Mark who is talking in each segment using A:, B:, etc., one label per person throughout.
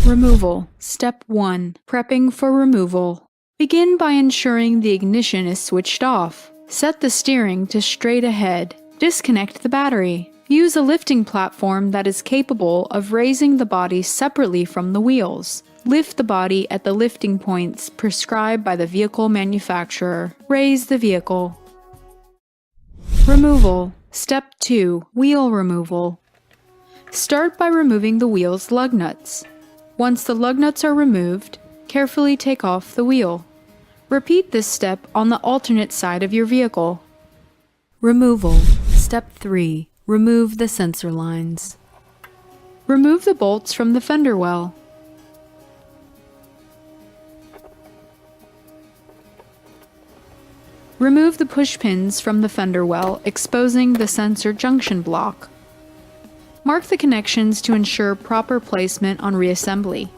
A: Removal. Step 1. Prepping for removal. Begin by ensuring the ignition is switched off. Set the steering to straight ahead. Disconnect the battery. Use a lifting platform that is capable of raising the body separately from the wheels. Lift the body at the lifting points prescribed by the vehicle manufacturer. Raise the vehicle. Removal. Step 2. Wheel removal. Start by removing the wheel's lug nuts. Once the lug nuts are removed, carefully take off the wheel. Repeat this step on the alternate side of your vehicle. Removal. Step 3. Remove the sensor lines. Remove the bolts from the fender well. Remove the push pins from the fender well, exposing the sensor junction block. Mark the connections to ensure proper placement on reassembly.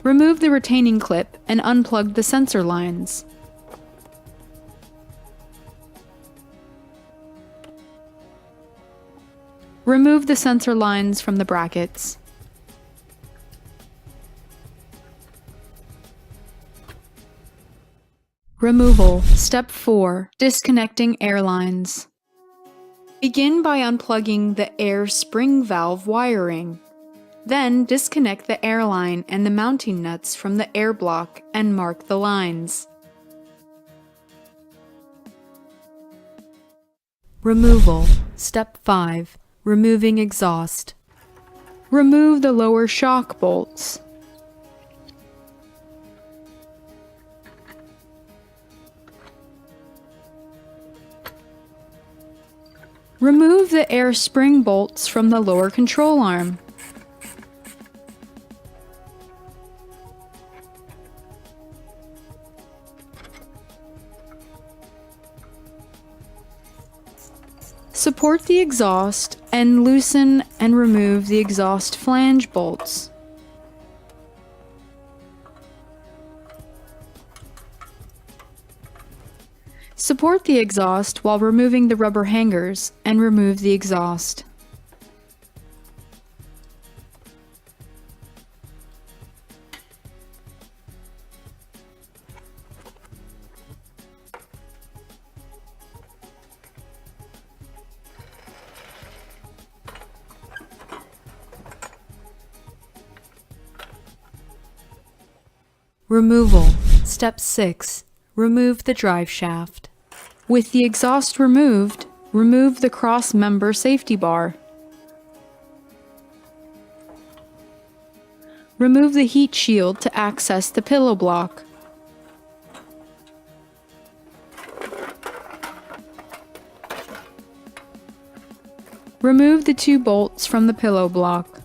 A: Remove the retaining clip and unplug the sensor lines. Remove the sensor lines from the brackets. Removal. Step 4. Disconnecting air lines. Begin by unplugging the air spring valve wiring. Then disconnect the air line and the mounting nuts from the air block and mark the lines. Removal. Step 5. Removing exhaust. Remove the lower shock bolts. Remove the air spring bolts from the lower control arm. Support the exhaust and loosen and remove the exhaust flange bolts. Support the exhaust while removing the rubber hangers and remove the exhaust. Removal. Step 6. Remove the drive shaft. With the exhaust removed, remove the cross-member safety bar. Remove the heat shield to access the pillow block. Remove the 2 bolts from the pillow block.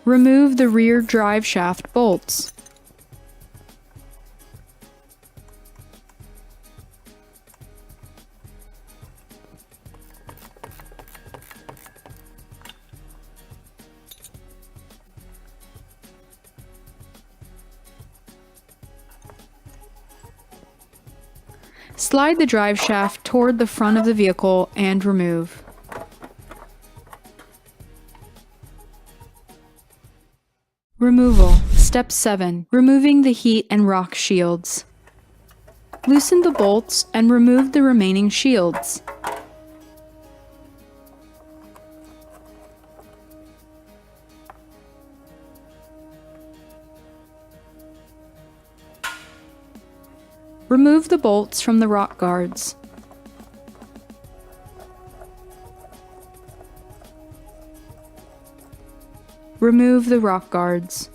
A: Remove the rear drive shaft bolts. Slide the drive shaft toward the front of the vehicle and remove. Removal. Step 7. Removing the heat and rock shields. Loosen the bolts and remove the remaining shields. Remove the bolts from the rock guards. Remove the rock guards.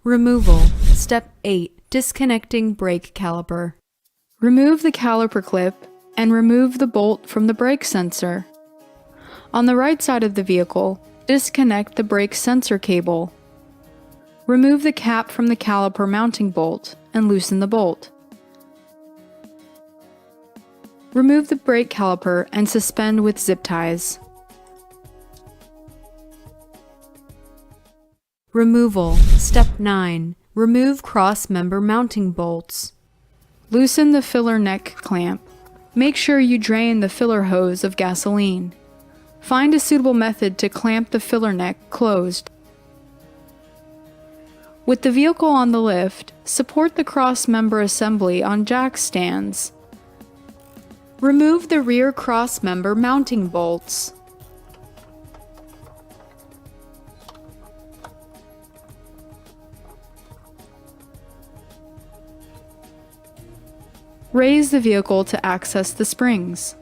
A: Removal. Step 8. Disconnecting brake caliper. Remove the caliper clip and remove the bolt from the brake sensor. On the right side of the vehicle, disconnect the brake sensor cable. Remove the cap from the caliper mounting bolt and loosen the bolt. Remove the brake caliper and suspend with zip ties. Removal. Step 9. Remove cross-member mounting bolts. Loosen the filler neck clamp. Make sure you drain the filler hose of gasoline. Find a suitable method to clamp the filler neck closed. With the vehicle on the lift, support the cross-member assembly on jack stands. Remove the rear cross-member mounting bolts. Raise the vehicle to access the springs.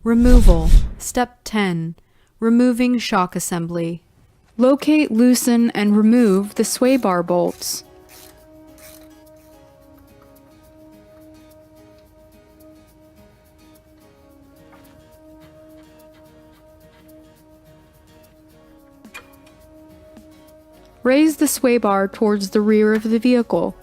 A: Removal. Step 10. Removing shock assembly. Locate, loosen, and remove the sway bar bolts. Raise the sway bar towards the rear of the vehicle.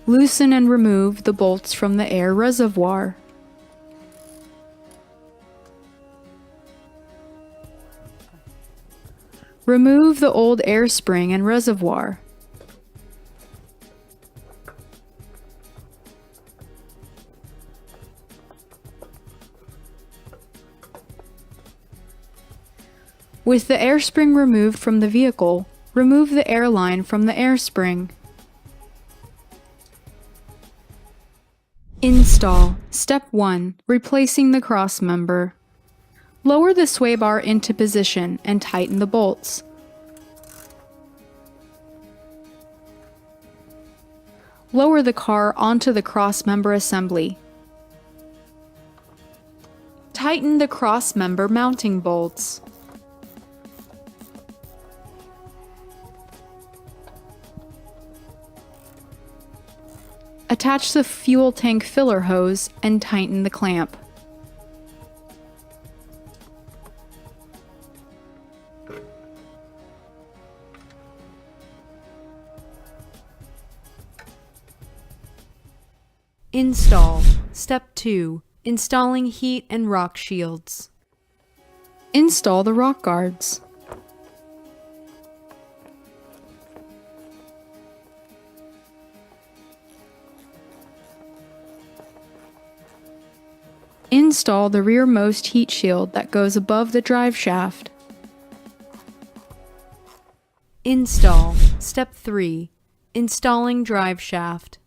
A: Loosen and remove the bolts from the air reservoir. Remove the old air spring and reservoir. With the air spring removed from the vehicle, remove the air line from the air spring. Install. Step 1. Replacing the cross member. Lower the sway bar into position and tighten the bolts. Lower the car onto the cross member assembly. Tighten the cross member mounting bolts. Attach the fuel tank filler hose and tighten the clamp. Install. Step 2. Installing heat and rock shields. Install the rock guards. Install the rearmost heat shield that goes above the drive shaft. Install. Step 3. Installing drive shaft.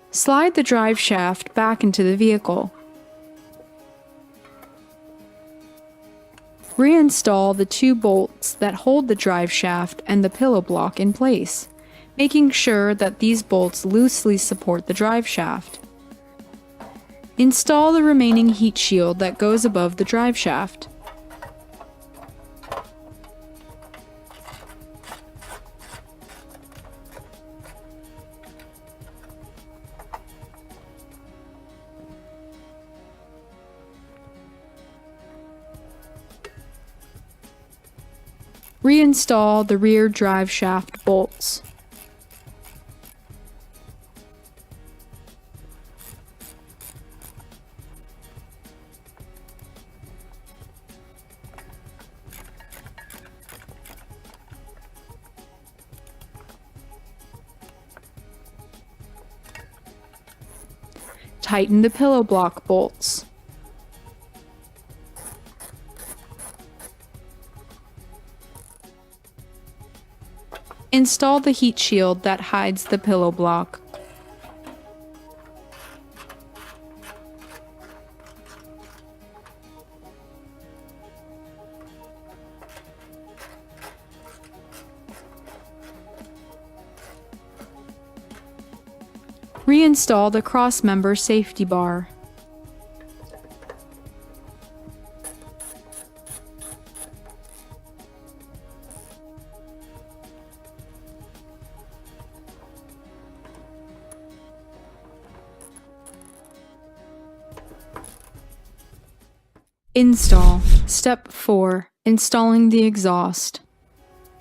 A: Slide the drive shaft back into the vehicle. Reinstall the 2 bolts that hold the drive shaft and the pillow block in place, making sure that these bolts loosely support the drive shaft. Install the remaining heat shield that goes above the drive shaft. Reinstall the rear drive shaft bolts. Tighten the pillow block bolts. Install the heat shield that hides the pillow block. Reinstall the cross-member safety bar. Install. Step 4. Installing the exhaust.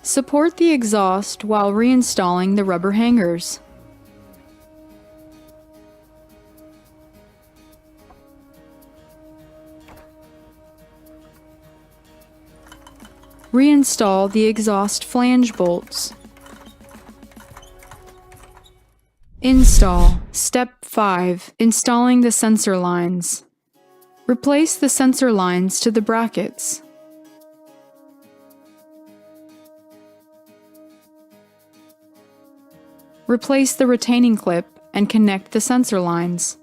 A: Support the exhaust while reinstalling the rubber hangers. Reinstall the exhaust flange bolts. Install. Step 5. Installing the sensor lines. Replace the sensor lines to the brackets. Replace the retaining clip and connect the sensor lines.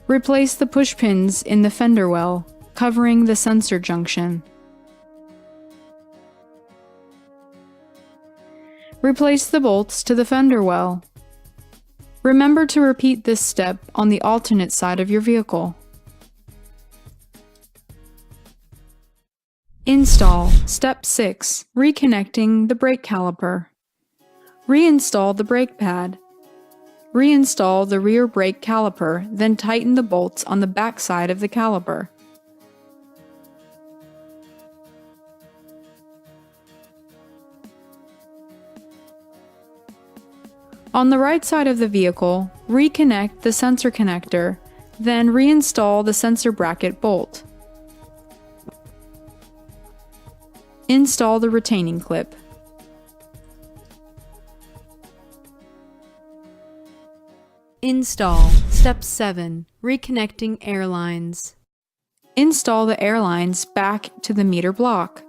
A: Replace the push pins in the fender well, covering the sensor junction. Replace the bolts to the fender well. Remember to repeat this step on the alternate side of your vehicle. Install. Step 6. Reconnecting the brake caliper. Reinstall the brake pad. Reinstall the rear brake caliper, then tighten the bolts on the back side of the caliper. On the right side of the vehicle, reconnect the sensor connector, then reinstall the sensor bracket bolt. Install the retaining clip. Install. Step 7. Reconnecting air lines. Install the air lines back to the meter block.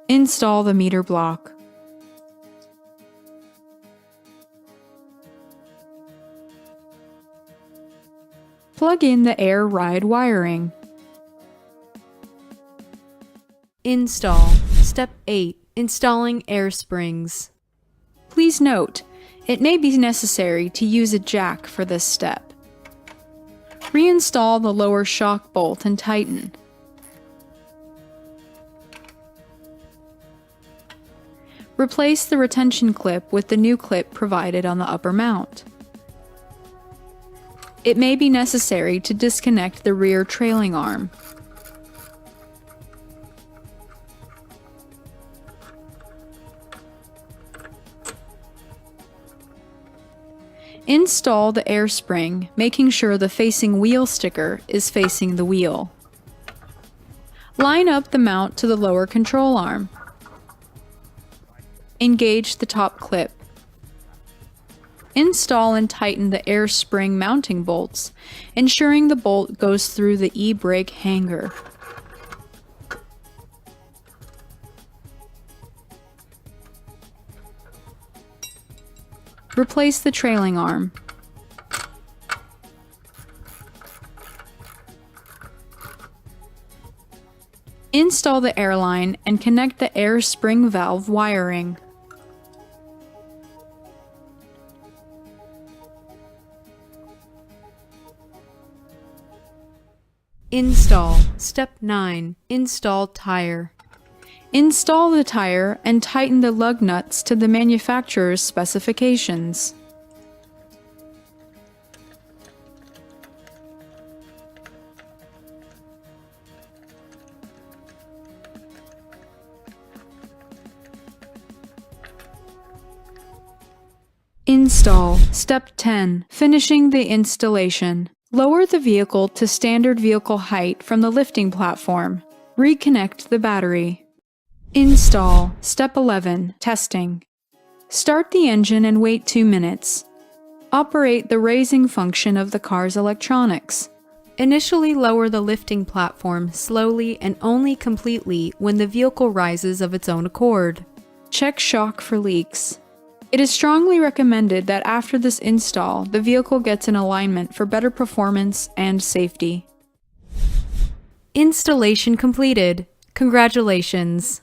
A: Install the meter block. Plug in the air ride wiring. Install. Step 8. Installing air springs. Please note, it may be necessary to use a jack for this step. Reinstall the lower shock bolt and tighten. Replace the retention clip with the new clip provided on the upper mount. It may be necessary to disconnect the rear trailing arm. Install the air spring, making sure the facing wheel sticker is facing the wheel. Line up the mount to the lower control arm. Engage the top clip. Install and tighten the air spring mounting bolts, ensuring the bolt goes through the e-brake hanger. Replace the trailing arm. Install the airline and connect the air spring valve wiring. Install. Step 9. Install tire. Install the tire and tighten the lug nuts to the manufacturer's specifications. Install. Step 10. Finishing the installation. Lower the vehicle to standard vehicle height from the lifting platform. Reconnect the battery. Install. Step 11. Testing. Start the engine and wait 2 minutes. Operate the raising function of the car's electronics. Initially lower the lifting platform slowly and only completely when the vehicle rises of its own accord. Check shock for leaks. It is strongly recommended that after this install, the vehicle gets in alignment for better performance and safety. Installation completed. Congratulations!